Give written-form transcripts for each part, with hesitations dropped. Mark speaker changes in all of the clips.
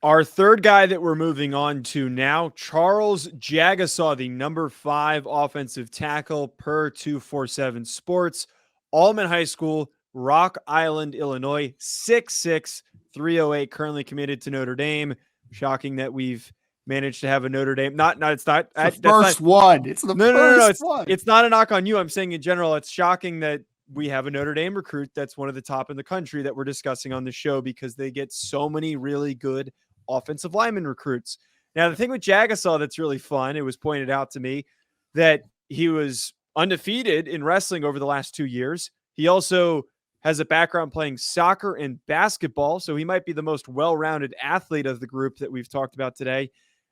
Speaker 1: Our third guy that we're moving on to now, Charles Jagusah, the number 5 offensive tackle per 247 Sports, Allman High School, Rock Island, Illinois, 6'6", 308, currently committed to Notre Dame. Shocking that we've managed to have a Notre Dame. It's not.
Speaker 2: It's the
Speaker 1: That's not.
Speaker 2: first one. It's the first one.
Speaker 1: It's not a knock on you. I'm saying in general, it's shocking that we have a Notre Dame recruit that's one of the top in the country that we're discussing on the show because they get so many really good offensive lineman recruits. Now, the thing with Jagusah that's really fun, it was pointed out to me that he was undefeated in wrestling over the last 2 years. He also has a background playing soccer and basketball, so he might be the most well-rounded athlete of the group that we've talked about today.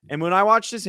Speaker 1: And when I watched his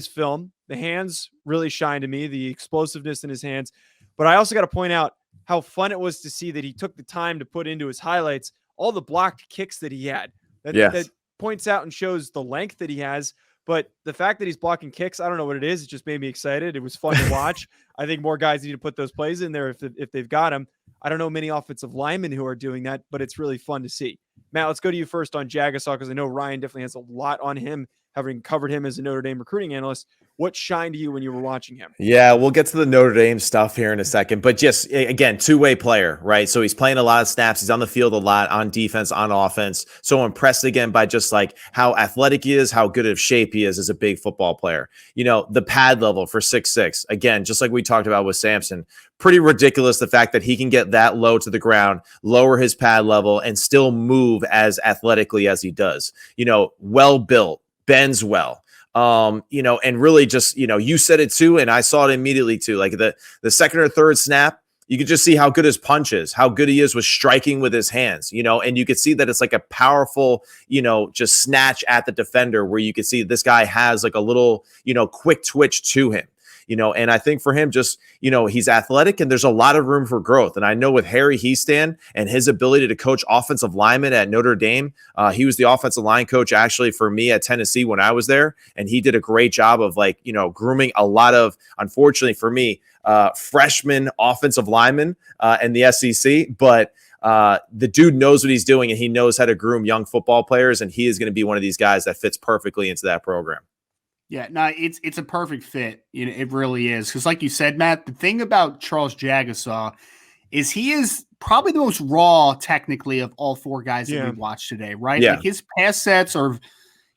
Speaker 1: film, the hands really shine to me, the explosiveness in his hands. But I also got to point out how fun it was to see that he took the time to put into his highlights all the blocked kicks that he had. That points out and shows the length that he has. But the fact that he's blocking kicks, I don't know what it is. It just made me excited. It was fun to watch. I think more guys need to put those plays in there if they've got them. I don't know many offensive linemen who are doing that, but it's really fun to see. Matt, let's go to you first on Jagusah because I know Ryan definitely has a lot on him, having covered him as a Notre Dame recruiting analyst. What shined to you when you were watching him?
Speaker 3: Yeah, we'll get to the Notre Dame stuff here in a second, but just, again, two-way player, right? So he's playing a lot of snaps. He's on the field a lot, on defense, on offense. So impressed again by just like how athletic he is, how good of shape he is as a big football player. You know, the pad level for 6'6", again, just like we talked about with Samson, pretty ridiculous the fact that he can get that low to the ground, lower his pad level, and still move as athletically as he does. You know, well built, bends well. You know, and really just, you know, you said it too, and I saw it immediately too. Like the second or third snap, you could just see how good his punch is, how good he is with striking with his hands, you know, and you could see that it's like a powerful, you know, just snatch at the defender where you could see this guy has like a little, you know, quick twitch to him. You know, and I think for him, just, you know, he's athletic and there's a lot of room for growth. And I know with Harry Heastan and his ability to coach offensive linemen at Notre Dame, he was the offensive line coach actually for me at Tennessee when I was there. And he did a great job of like, you know, grooming a lot of, unfortunately for me, freshman offensive linemen in the SEC. But the dude knows what he's doing and he knows how to groom young football players. And he is going to be one of these guys that fits perfectly into that program.
Speaker 2: Yeah, no, it's a perfect fit. You know, it really is. Because like you said, Matt, the thing about Charles Jagusah is he is probably the most raw technically of all four guys that we've watched today, right?
Speaker 3: Yeah.
Speaker 2: Like his pass sets are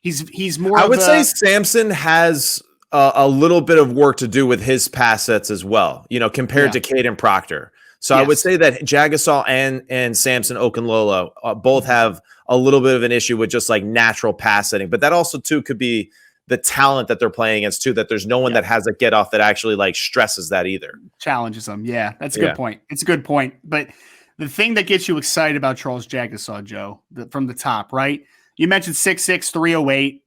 Speaker 2: he's more
Speaker 3: I would say Samson has a little bit of work to do with his pass sets as well, you know, compared to Caden Proctor. So I would say that Jagusah and Samson Okunlola both have a little bit of an issue with just like natural pass setting. But that also too could be the talent that they're playing against too, that there's no one that has a get off that actually like stresses that either.
Speaker 2: Challenges them. Yeah, that's a good point. It's a good point. But the thing that gets you excited about Charles Jagusah, Joe, from the top, right? You mentioned 6'6", 308.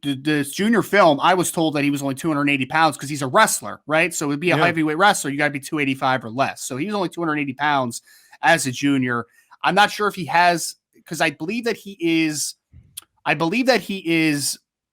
Speaker 2: The junior film, I was told that he was only 280 pounds because he's a wrestler, right? So it'd be a heavyweight wrestler. You got to be 285 or less. So he's only 280 pounds as a junior. I'm not sure if he has, because I believe that he is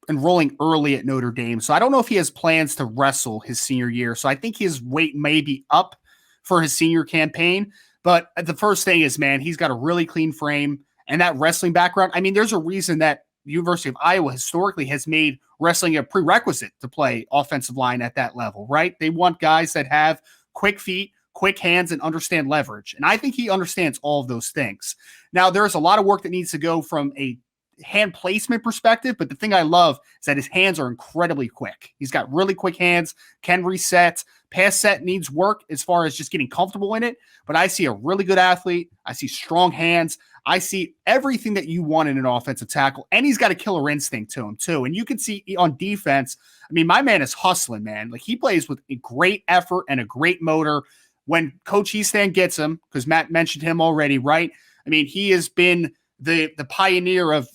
Speaker 2: enrolling early at Notre Dame. So I don't know if he has plans to wrestle his senior year. So I think his weight may be up for his senior campaign. But the first thing is, man, he's got a really clean frame and that wrestling background. I mean, there's a reason that University of Iowa historically has made wrestling a prerequisite to play offensive line at that level, right? They want guys that have quick feet, quick hands, and understand leverage. And I think he understands all of those things. Now, there's a lot of work that needs to go from a hand placement perspective, but the thing I love is that his hands are incredibly quick. He's got really quick hands, can reset. Pass set needs work as far as just getting comfortable in it, but I see a really good athlete. I see strong hands. I see everything that you want in an offensive tackle, and he's got a killer instinct to him too. And you can see on defense, I mean, my man is hustling, man. Like he plays with a great effort and a great motor. When Coach Heastan gets him, because Matt mentioned him already, right? I mean, he has been the pioneer of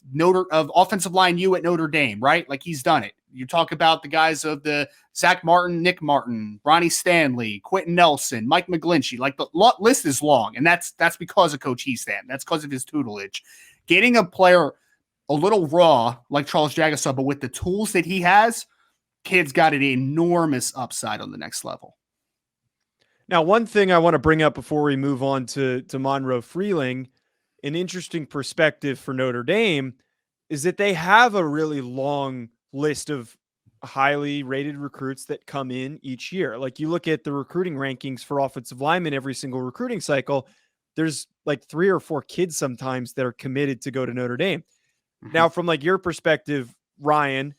Speaker 2: offensive line U at Notre Dame, right? Like he's done it. You talk about the guys of the Zach Martin, Nick Martin, Ronnie Stanley, Quentin Nelson, Mike McGlinchey. Like the list is long, and that's because of Coach Heastan. That's because of his tutelage. Getting a player a little raw like Charles Jagusah, but with the tools that he has, kid's got an enormous upside on the next level.
Speaker 1: Now, one thing I want to bring up before we move on to Monroe Freeling, an interesting perspective for Notre Dame is that they have a really long list of highly rated recruits that come in each year. Like you look at the recruiting rankings for offensive linemen every single recruiting cycle, there's like 3 or 4 kids sometimes that are committed to go to Notre Dame. Now, from like your perspective, Ryan,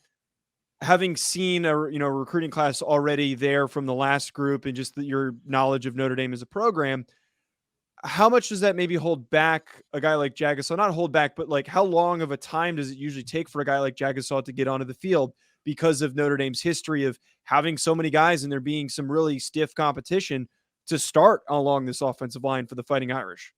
Speaker 1: having seen a recruiting class already there from the last group and just your knowledge of Notre Dame as a program, how much does that maybe hold back a guy like Jagusah? Not hold back, but like how long of a time does it usually take for a guy like Jagusah to get onto the field because of Notre Dame's history of having so many guys and there being some really stiff competition to start along this offensive line for the Fighting Irish?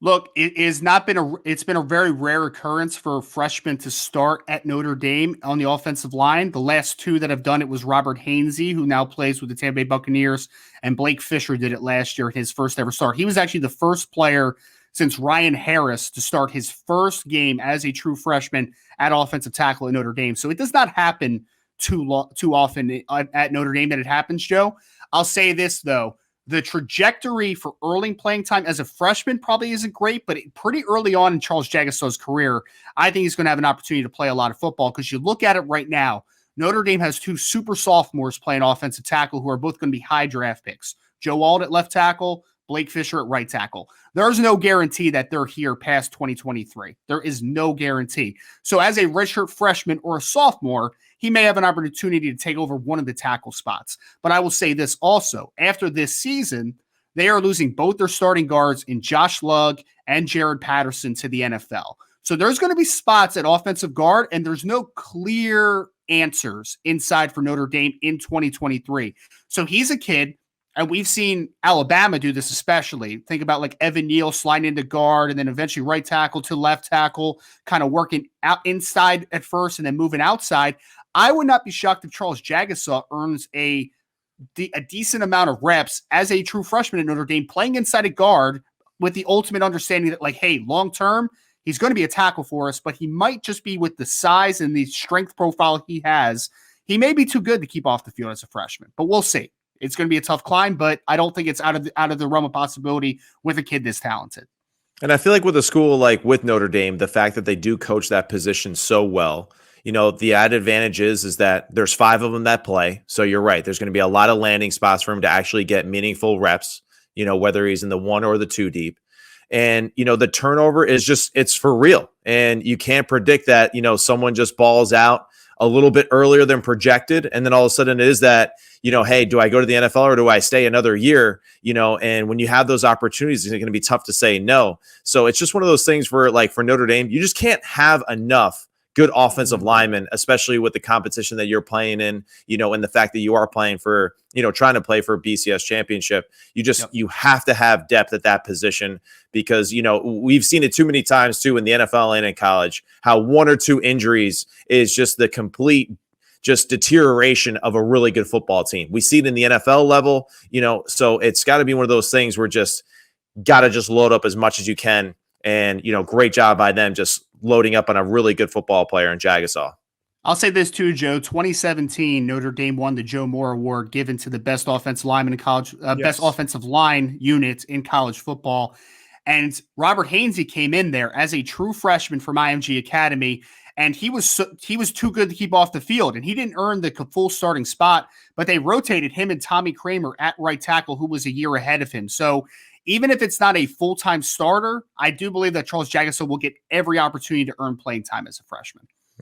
Speaker 2: Look, it's been a very rare occurrence for a freshman to start at Notre Dame on the offensive line. The last 2 that have done it was Robert Hainsey, who now plays with the Tampa Bay Buccaneers, and Blake Fisher did it last year in his first ever start. He was actually the first player since Ryan Harris to start his first game as a true freshman at offensive tackle at Notre Dame. So it does not happen too often at Notre Dame that it happens, Joe. I'll say this, though. The trajectory for early playing time as a freshman probably isn't great, but pretty early on in Charles Jagusah's career, I think he's going to have an opportunity to play a lot of football because you look at it right now, Notre Dame has 2 super sophomores playing offensive tackle who are both going to be high draft picks. Joe Alt at left tackle, Blake Fisher at right tackle. There's no guarantee that they're here past 2023. There is no guarantee. So as a redshirt freshman or a sophomore, he may have an opportunity to take over one of the tackle spots. But I will say this also. After this season, they are losing both their starting guards in Josh Lugg and Jared Patterson to the NFL. So there's going to be spots at offensive guard, and there's no clear answers inside for Notre Dame in 2023. So he's a kid, and we've seen Alabama do this especially. Think about like Evan Neal sliding into guard and then eventually right tackle to left tackle, kind of working out inside at first and then moving outside. I would not be shocked if Charles Jagusah earns a decent amount of reps as a true freshman at Notre Dame, playing inside a guard with the ultimate understanding that, like, hey, long-term, he's going to be a tackle for us, but he might just be with the size and the strength profile he has. He may be too good to keep off the field as a freshman, but we'll see. It's going to be a tough climb, but I don't think it's out of the realm of possibility with a kid this talented.
Speaker 3: And I feel like with a school like with Notre Dame, the fact that they do coach that position so well, the added advantage is that there's 5 of them that play. So you're right. There's going to be a lot of landing spots for him to actually get meaningful reps, whether he's in the 1 or the 2 deep. And, the turnover is it's for real. And you can't predict that, someone just balls out a little bit earlier than projected. And then all of a sudden it is that, hey, do I go to the NFL or do I stay another year? And when you have those opportunities, it's going to be tough to say no. So it's just one of those things where, like, for Notre Dame, you just can't have enough good offensive linemen, especially with the competition that you're playing in, and the fact that you are playing for, trying to play for a BCS championship. You have to have depth at that position because, we've seen it too many times too in the NFL and in college, how 1 or 2 injuries is just the complete deterioration of a really good football team. We see it in the NFL level, so it's got to be one of those things where got to load up as much as you can. And, great job by them just loading up on a really good football player in Jagusah.
Speaker 2: I'll say this too, Joe. 2017, Notre Dame won the Joe Moore Award given to the best offensive lineman in college, best offensive line unit in college football. And Robert Hainsey came in there as a true freshman from IMG Academy, and he was too good to keep off the field, and he didn't earn the full starting spot, but they rotated him and Tommy Kramer at right tackle, who was a year ahead of him. So even if it's not a full-time starter, I do believe that Charles Jagusah will get every opportunity to earn playing time as a freshman.